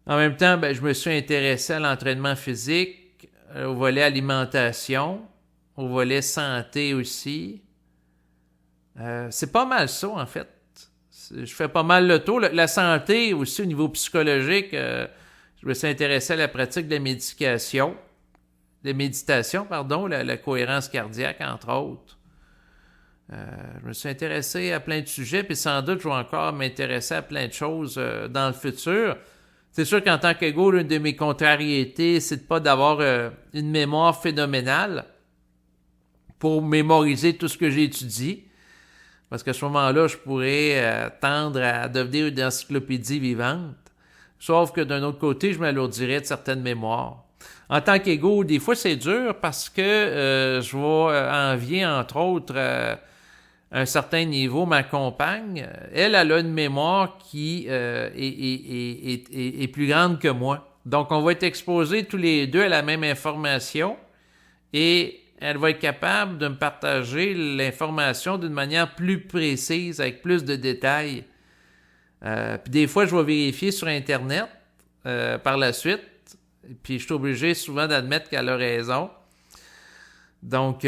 En même temps, ben, je me suis intéressé à l'entraînement physique, au volet alimentation, au volet santé aussi. C'est pas mal ça, en fait. Je fais pas mal le tour. La santé aussi, au niveau psychologique, je me suis intéressé à la pratique de la méditation, la cohérence cardiaque, entre autres. Je me suis intéressé à plein de sujets, puis sans doute, je vais encore m'intéresser à plein de choses dans le futur. C'est sûr qu'en tant qu'ego, l'une de mes contrariétés, c'est de pas d'avoir une mémoire phénoménale pour mémoriser tout ce que j'étudie. Parce qu'à ce moment-là, je pourrais tendre à devenir une encyclopédie vivante. Sauf que d'un autre côté, je m'alourdirais de certaines mémoires. En tant qu'ego, des fois, c'est dur parce que je vais envier, entre autres, un certain niveau, ma compagne, elle a une mémoire qui est plus grande que moi. Donc, on va être exposés tous les deux à la même information et elle va être capable de me partager l'information d'une manière plus précise, avec plus de détails. Puis des fois, je vais vérifier sur Internet par la suite, puis je suis obligé souvent d'admettre qu'elle a raison. Donc,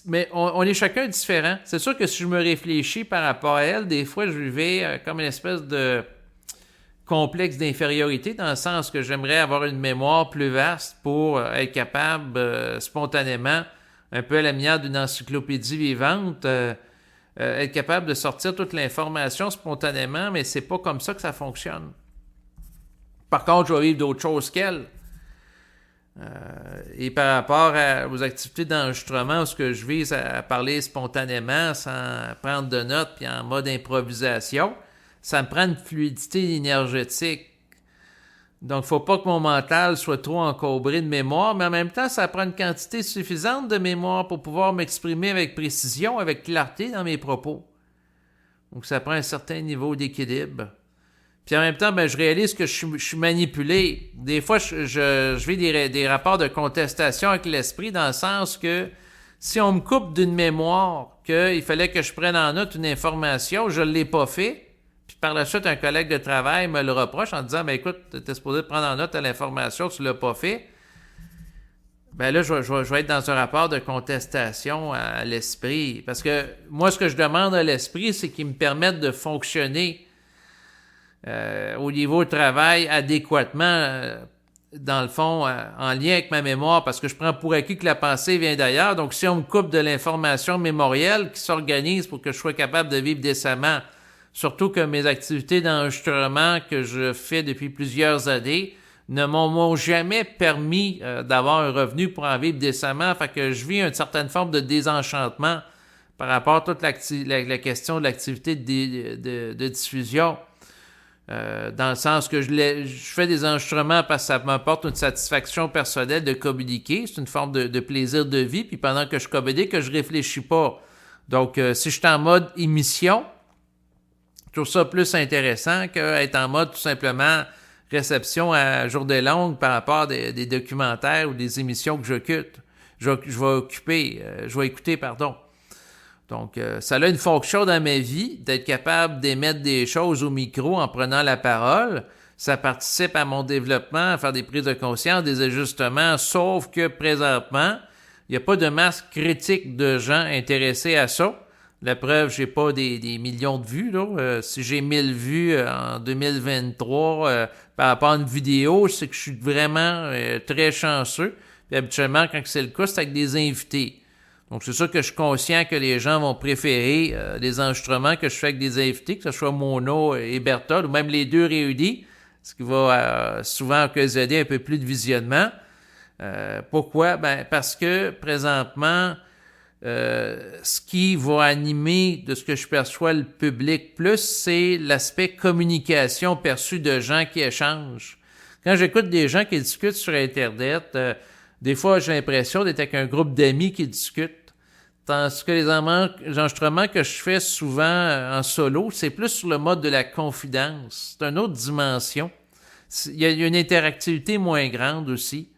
mais on est chacun différent. C'est sûr que si je me réfléchis par rapport à elle, des fois, je vivais comme une espèce de complexe d'infériorité, dans le sens que j'aimerais avoir une mémoire plus vaste pour être capable, spontanément, un peu à la manière d'une encyclopédie vivante, être capable de sortir toute l'information spontanément, mais c'est pas comme ça que ça fonctionne. Par contre, je vais vivre d'autres choses qu'elle. Et par rapport aux activités d'enregistrement, où ce que je vise à parler spontanément, sans prendre de notes, puis en mode improvisation, ça me prend une fluidité énergétique. Donc, il ne faut pas que mon mental soit trop encombré de mémoire, mais en même temps, ça prend une quantité suffisante de mémoire pour pouvoir m'exprimer avec précision, avec clarté dans mes propos. Donc, ça prend un certain niveau d'équilibre. Puis en même temps, ben, je réalise que je suis manipulé. Des fois, je vis des rapports de contestation avec l'esprit dans le sens que si on me coupe d'une mémoire qu'il fallait que je prenne en note une information, je ne l'ai pas fait. Puis par la suite, un collègue de travail me le reproche en disant, ben écoute, tu étais supposé prendre en note à l'information, tu ne l'as pas fait. Ben là, je vais être dans un rapport de contestation à l'esprit. Parce que moi, ce que je demande à l'esprit, c'est qu'il me permette de fonctionner au niveau de travail adéquatement, dans le fond, en lien avec ma mémoire, parce que je prends pour acquis que la pensée vient d'ailleurs. Donc, si on me coupe de l'information mémorielle qui s'organise pour que je sois capable de vivre décemment, surtout que mes activités d'enregistrement que je fais depuis plusieurs années ne m'ont jamais permis d'avoir un revenu pour en vivre décemment, fait que je vis une certaine forme de désenchantement par rapport à toute la question de l'activité de diffusion. Dans le sens que je fais des enregistrements parce que ça m'apporte une satisfaction personnelle de communiquer. C'est une forme de plaisir de vie. Puis pendant que je communique, que je réfléchis pas. Donc, si je suis en mode émission, je trouve ça plus intéressant qu'être en mode tout simplement réception à journée longue par rapport à des documentaires ou des émissions que je vais écouter. Donc, ça a une fonction dans ma vie, d'être capable d'émettre des choses au micro en prenant la parole. Ça participe à mon développement, à faire des prises de conscience, des ajustements, sauf que présentement, il n'y a pas de masse critique de gens intéressés à ça. La preuve, j'ai pas des millions de vues, là. Si j'ai 1000 vues en 2023 par rapport à une vidéo, c'est que je suis vraiment très chanceux. Puis habituellement, quand c'est le cas, c'est avec des invités. Donc, c'est sûr que je suis conscient que les gens vont préférer les enregistrements que je fais avec des invités, que ce soit Mono et Berthold, ou même les deux réunis, ce qui va souvent occasionner un peu plus de visionnement. Pourquoi? Ben, parce que, présentement, ce qui va animer de ce que je perçois le public plus, c'est l'aspect communication perçu de gens qui échangent. Quand j'écoute des gens qui discutent sur Internet, des fois, j'ai l'impression d'être avec un groupe d'amis qui discutent. Tandis que les enregistrements que je fais souvent en solo, c'est plus sur le mode de la confidence. C'est une autre dimension. Il y a une interactivité moins grande aussi.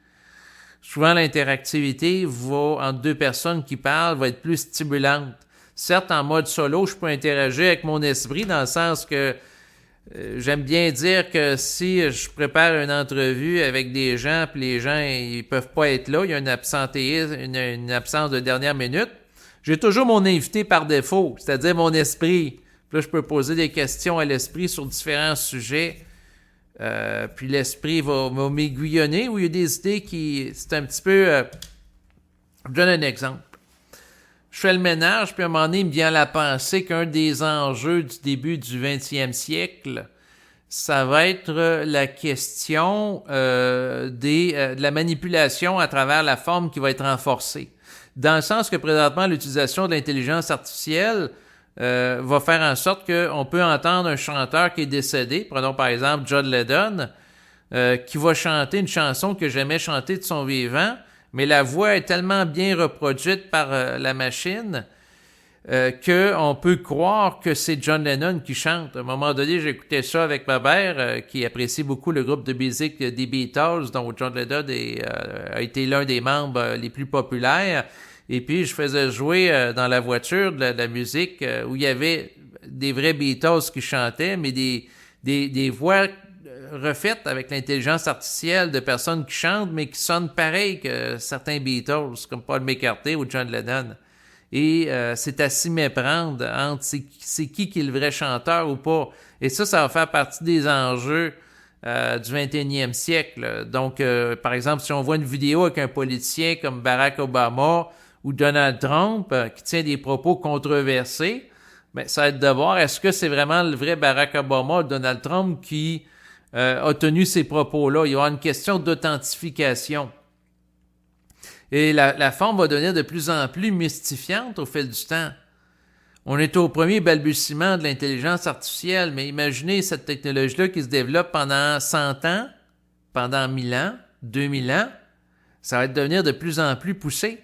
Souvent, l'interactivité entre deux personnes qui parlent va être plus stimulante. Certes, en mode solo, je peux interagir avec mon esprit dans le sens que j'aime bien dire que si je prépare une entrevue avec des gens, puis les gens ils peuvent pas être là, il y a une absence de dernière minute, j'ai toujours mon invité par défaut, c'est-à-dire mon esprit. Puis là, je peux poser des questions à l'esprit sur différents sujets. Puis l'esprit va m'aiguillonner, où il y a des idées qui... C'est un petit peu... je donne un exemple. Je fais le ménage, puis à un moment donné, il me vient à la pensée qu'un des enjeux du début du 20e siècle, ça va être la question de la manipulation à travers la forme qui va être renforcée. Dans le sens que présentement, l'utilisation de l'intelligence artificielle va faire en sorte qu'on peut entendre un chanteur qui est décédé, prenons par exemple John Lennon, qui va chanter une chanson que jamais chantée de son vivant, mais la voix est tellement bien reproduite par la machine qu'on peut croire que c'est John Lennon qui chante. À un moment donné, j'écoutais ça avec ma mère, qui apprécie beaucoup le groupe de musique des Beatles, dont John Lennon a été l'un des membres les plus populaires. Et puis, je faisais jouer dans la voiture de la musique où il y avait des vrais Beatles qui chantaient, mais des voix refaites avec l'intelligence artificielle de personnes qui chantent, mais qui sonnent pareil que certains Beatles, comme Paul McCartney ou John Lennon. Et c'est à s'y méprendre entre c'est qui est le vrai chanteur ou pas. Et ça va faire partie des enjeux du 21e siècle. Donc, par exemple, si on voit une vidéo avec un politicien comme Barack Obama ou Donald Trump qui tient des propos controversés, ben, ça va être de voir est-ce que c'est vraiment le vrai Barack Obama ou Donald Trump qui a tenu ces propos-là. Il y aura une question d'authentification. Et la forme va devenir de plus en plus mystifiante au fil du temps. On est au premier balbutiement de l'intelligence artificielle, mais imaginez cette technologie-là qui se développe pendant 100 ans, pendant 1000 ans, 2000 ans, ça va devenir de plus en plus poussé.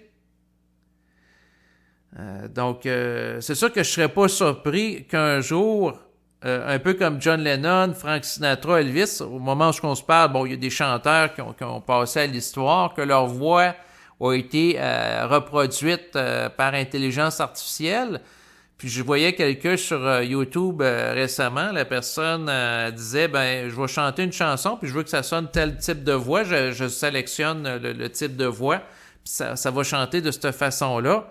Donc, c'est sûr que je ne serais pas surpris qu'un jour, un peu comme John Lennon, Frank Sinatra, Elvis, au moment où on se parle, bon, il y a des chanteurs qui ont passé à l'histoire, que leur voix a été reproduite par intelligence artificielle. Puis je voyais quelqu'un sur YouTube récemment, la personne disait, ben, je vais chanter une chanson, puis je veux que ça sonne tel type de voix, je sélectionne le type de voix, puis ça va chanter de cette façon-là.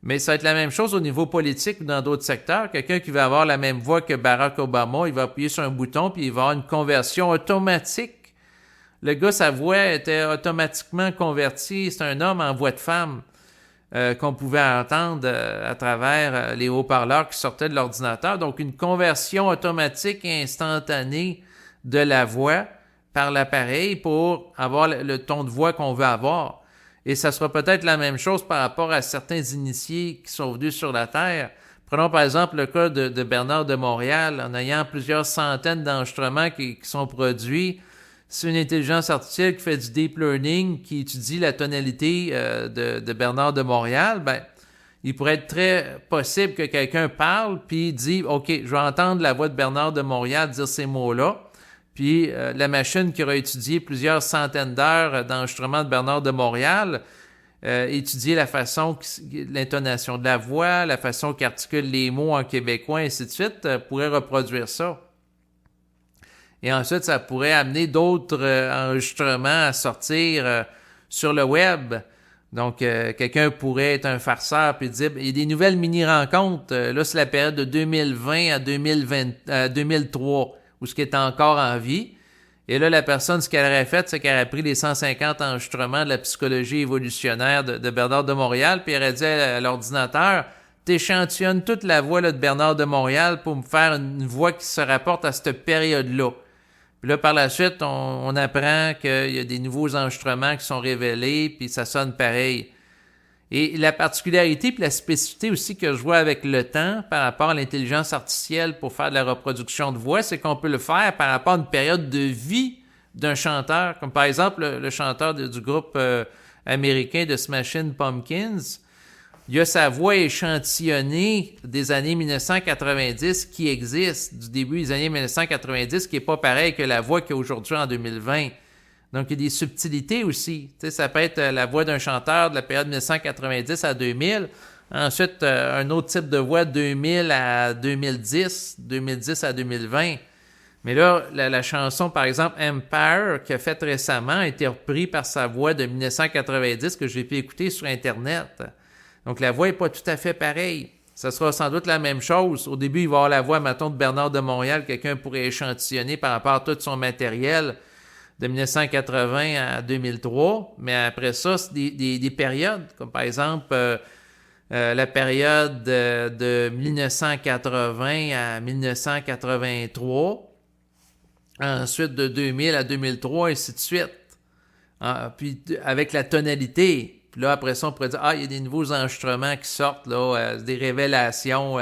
Mais ça va être la même chose au niveau politique ou dans d'autres secteurs. Quelqu'un qui va avoir la même voix que Barack Obama, il va appuyer sur un bouton, puis il va avoir une conversion automatique. Le gars, sa voix était automatiquement convertie. C'est un homme en voix de femme qu'on pouvait entendre à travers les haut-parleurs qui sortaient de l'ordinateur. Donc, une conversion automatique et instantanée de la voix par l'appareil pour avoir le ton de voix qu'on veut avoir. Et ça sera peut-être la même chose par rapport à certains initiés qui sont venus sur la Terre. Prenons par exemple le cas de Bernard de Montréal, en ayant plusieurs centaines d'enregistrements qui sont produits. C'est une intelligence artificielle qui fait du deep learning, qui étudie la tonalité de Bernard de Montréal. Ben, il pourrait être très possible que quelqu'un parle puis dit « OK, je vais entendre la voix de Bernard de Montréal dire ces mots-là ». Puis la machine qui aura étudié plusieurs centaines d'heures d'enregistrement de Bernard de Montréal, étudier la façon, l'intonation de la voix, la façon qu'articule les mots en québécois, ainsi de suite, pourrait reproduire ça. Et ensuite, ça pourrait amener d'autres enregistrements à sortir sur le web. Donc, quelqu'un pourrait être un farceur puis dire, il y a des nouvelles mini-rencontres. Là, c'est la période de 2020 à 2003. Ou ce qui est encore en vie. Et là, la personne, ce qu'elle aurait fait, c'est qu'elle aurait pris les 150 enregistrements de la psychologie évolutionnaire de Bernard de Montréal, puis elle aurait dit à l'ordinateur, t'échantillonnes toute la voix là, de Bernard de Montréal pour me faire une voix qui se rapporte à cette période-là. Puis là, par la suite, on apprend qu'il y a des nouveaux enregistrements qui sont révélés, puis ça sonne pareil. Et la particularité puis la spécificité aussi que je vois avec le temps par rapport à l'intelligence artificielle pour faire de la reproduction de voix, c'est qu'on peut le faire par rapport à une période de vie d'un chanteur. Comme par exemple le chanteur du groupe américain de Smashing Pumpkins. Il a sa voix échantillonnée des années 1990 qui existe, du début des années 1990, qui n'est pas pareil que la voix qu'il y a aujourd'hui en 2020. Donc, il y a des subtilités aussi. Tu sais, ça peut être la voix d'un chanteur de la période 1990 à 2000. Ensuite, un autre type de voix 2000 à 2010, 2010 à 2020. Mais là, la chanson, par exemple, Empire, qu'il a faite récemment, a été reprise par sa voix de 1990 que j'ai pu écouter sur Internet. Donc, la voix n'est pas tout à fait pareille. Ça sera sans doute la même chose. Au début, il va y avoir la voix, mettons, de Bernard de Montréal. Quelqu'un pourrait échantillonner par rapport à tout son matériel de 1980 à 2003, mais après ça, c'est des périodes, comme par exemple la période de 1980 à 1983, ensuite de 2000 à 2003, ainsi de suite. Puis avec la tonalité, puis là, après ça, on pourrait dire, il y a des nouveaux enregistrements qui sortent, là, des révélations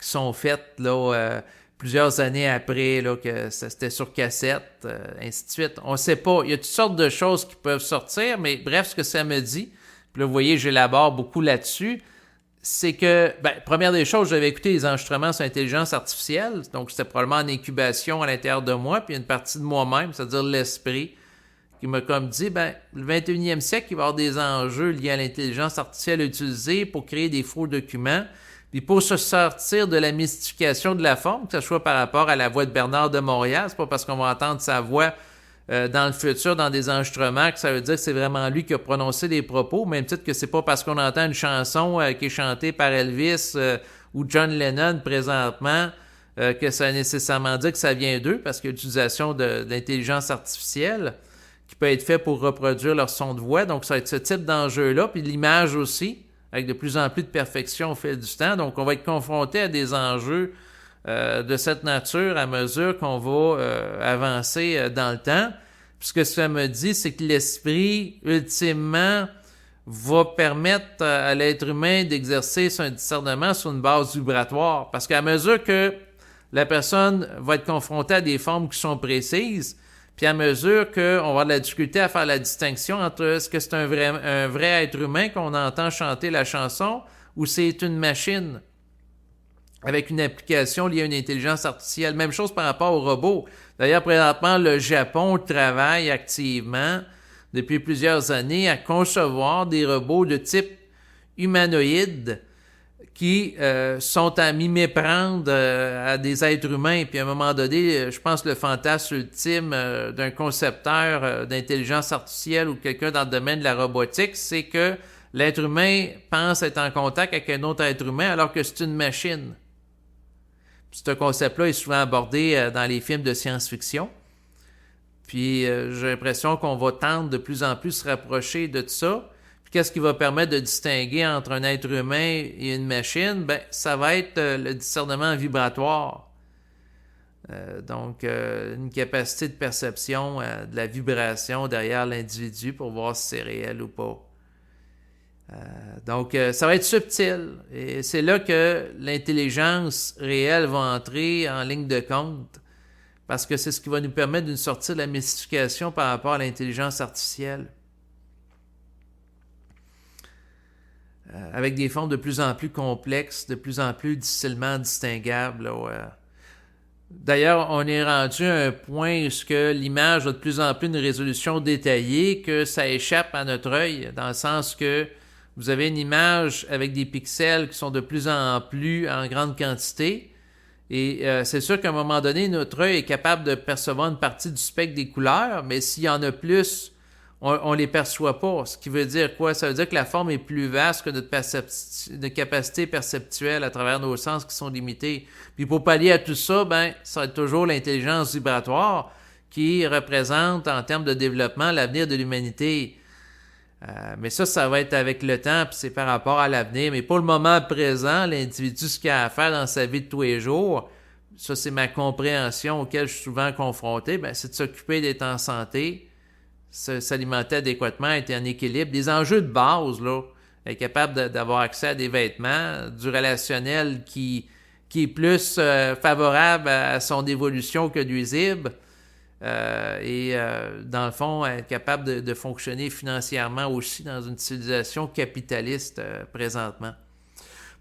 qui sont faites, là, plusieurs années après, là, que c'était sur cassette, ainsi de suite. On ne sait pas. Il y a toutes sortes de choses qui peuvent sortir, mais bref, ce que ça me dit, puis là, vous voyez, j'élabore beaucoup là-dessus, c'est que, première des choses, j'avais écouté les enregistrements sur intelligence artificielle, donc c'était probablement en incubation à l'intérieur de moi, puis une partie de moi-même, c'est-à-dire l'esprit, qui m'a comme dit, le 21e siècle, il va y avoir des enjeux liés à l'intelligence artificielle utilisée pour créer des faux documents. Puis pour se sortir de la mystification de la forme, que ce soit par rapport à la voix de Bernard de Montréal, c'est pas parce qu'on va entendre sa voix dans le futur, dans des enregistrements, que ça veut dire que c'est vraiment lui qui a prononcé les propos, au même titre que c'est pas parce qu'on entend une chanson qui est chantée par Elvis ou John Lennon présentement que ça veut nécessairement dire que ça vient d'eux, parce qu'il y a l'utilisation d'intelligence artificielle qui peut être fait pour reproduire leur son de voix. Donc ça va être ce type d'enjeu-là, puis l'image aussi, avec de plus en plus de perfection au fil du temps. Donc, on va être confronté à des enjeux de cette nature à mesure qu'on va avancer dans le temps. Puis ce que ça me dit, c'est que l'esprit, ultimement, va permettre à l'être humain d'exercer son discernement sur une base vibratoire. Parce qu'à mesure que la personne va être confrontée à des formes qui sont précises, Puis à mesure qu'on va avoir de la difficulté à faire la distinction entre est-ce que c'est un vrai être humain qu'on entend chanter la chanson ou c'est une machine avec une application liée à une intelligence artificielle. Même chose par rapport aux robots. D'ailleurs, présentement, le Japon travaille activement depuis plusieurs années à concevoir des robots de type humanoïde qui sont à m'y-méprendre à des êtres humains. Puis à un moment donné, je pense que le fantasme ultime d'un concepteur d'intelligence artificielle ou quelqu'un dans le domaine de la robotique, c'est que l'être humain pense être en contact avec un autre être humain alors que c'est une machine. Puis ce concept-là est souvent abordé dans les films de science-fiction. Puis j'ai l'impression qu'on va tendre de plus en plus se rapprocher de ça. Qu'est-ce qui va permettre de distinguer entre un être humain et une machine? Ben, ça va être le discernement vibratoire. Donc, une capacité de perception de la vibration derrière l'individu pour voir si c'est réel ou pas. Donc, ça va être subtil. Et c'est là que l'intelligence réelle va entrer en ligne de compte. Parce que c'est ce qui va nous permettre d'une sortie de la mystification par rapport à l'intelligence artificielle. Avec des formes de plus en plus complexes, de plus en plus difficilement distinguables. D'ailleurs, on est rendu à un point où l'image a de plus en plus une résolution détaillée, que ça échappe à notre œil, dans le sens que vous avez une image avec des pixels qui sont de plus en plus en grande quantité, et c'est sûr qu'à un moment donné, notre œil est capable de percevoir une partie du spectre des couleurs, mais s'il y en a plus, on ne les perçoit pas. Ce qui veut dire quoi? Ça veut dire que la forme est plus vaste que notre capacité perceptuelle à travers nos sens qui sont limités. Puis pour pallier à tout ça, ça va être toujours l'intelligence vibratoire qui représente en termes de développement l'avenir de l'humanité. Mais ça va être avec le temps, puis c'est par rapport à l'avenir. Mais pour le moment présent, l'individu, ce qu'il a à faire dans sa vie de tous les jours, ça c'est ma compréhension auquel je suis souvent confronté, c'est de s'occuper d'être en santé, s'alimenter adéquatement, être en équilibre. Des enjeux de base, là, être capable d'avoir accès à des vêtements, du relationnel qui est plus favorable à son évolution que nuisible, et dans le fond, être capable de fonctionner financièrement aussi dans une civilisation capitaliste présentement.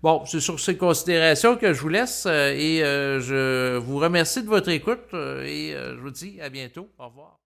Bon, c'est sur ces considérations que je vous laisse et je vous remercie de votre écoute et je vous dis à bientôt. Au revoir.